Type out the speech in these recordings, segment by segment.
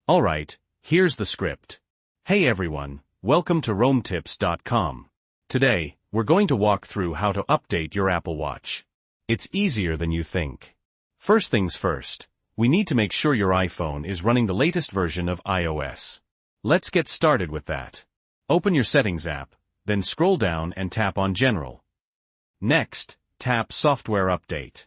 Alright, here's the script. Hey everyone, welcome to RoamTips.com. Today, we're going to walk through how to update your Apple Watch. It's easier than you think. First things first, we need to make sure your iPhone is running the latest version of iOS. Let's get started with that. Open your Settings app, then scroll down and tap on General. Next, tap Software Update.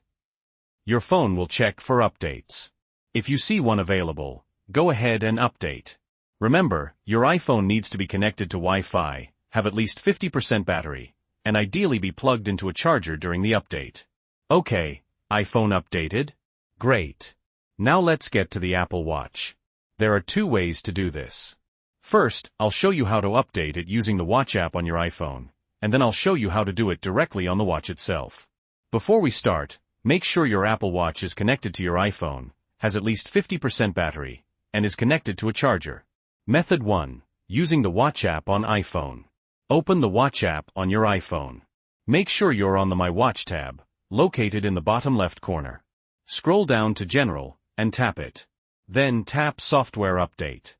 Your phone will check for updates. If you see one available, go ahead and update. Remember, your iPhone needs to be connected to Wi-Fi, have at least 50% battery, and ideally be plugged into a charger during the update. Okay, iPhone updated? Great. Now let's get to the Apple Watch. There are two ways to do this. First, I'll show you how to update it using the Watch app on your iPhone, and then I'll show you how to do it directly on the watch itself. Before we start, make sure your Apple Watch is connected to your iPhone, has at least 50% battery, and is connected to a charger. Method 1. Using the Watch app on iPhone. Open the Watch app on your iPhone. Make sure you're on the My Watch tab, located in the bottom left corner. Scroll down to General, and tap it. Then tap Software Update.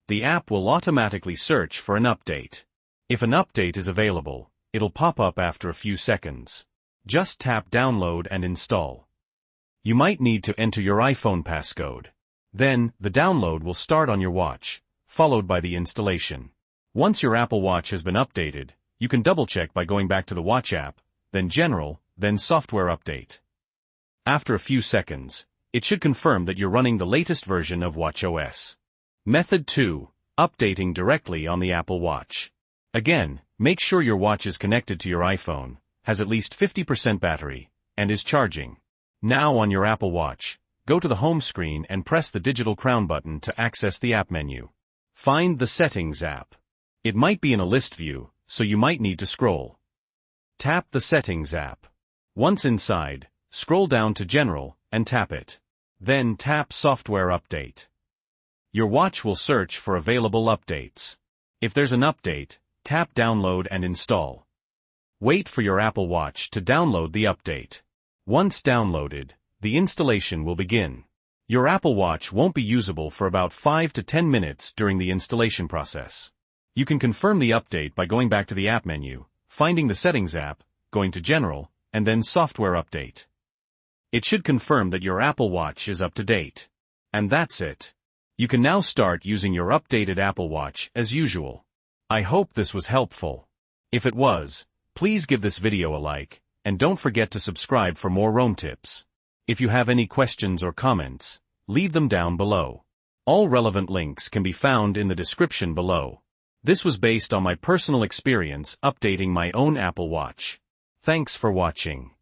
The app will automatically search for an update. If an update is available, it'll pop up after a few seconds. Just tap Download and install. You might need to enter your iPhone passcode. Then, the download will start on your watch, followed by the installation. Once your Apple Watch has been updated, you can double-check by going back to the Watch app, then General, then Software Update. After a few seconds, it should confirm that you're running the latest version of watchOS. Method 2. Updating directly on the Apple Watch. Again, make sure your watch is connected to your iPhone, has at least 50% battery, and is charging. Now on your Apple Watch, go to the home screen and press the digital crown button to access the app menu. Find the Settings app. It might be in a list view, so you might need to scroll. Tap the Settings app. Once inside, scroll down to General and tap it. Then tap Software Update. Your watch will search for available updates. If there's an update, tap Download and install. Wait for your Apple Watch to download the update. Once downloaded, the installation will begin. Your Apple Watch won't be usable for about 5 to 10 minutes during the installation process. You can confirm the update by going back to the app menu, finding the Settings app, going to General, and then Software Update. It should confirm that your Apple Watch is up to date. And that's it. You can now start using your updated Apple Watch as usual. I hope this was helpful. If it was, please give this video a like, and don't forget to subscribe for more Roam tips. If you have any questions or comments, leave them down below. All relevant links can be found in the description below. This was based on my personal experience updating my own Apple Watch. Thanks for watching.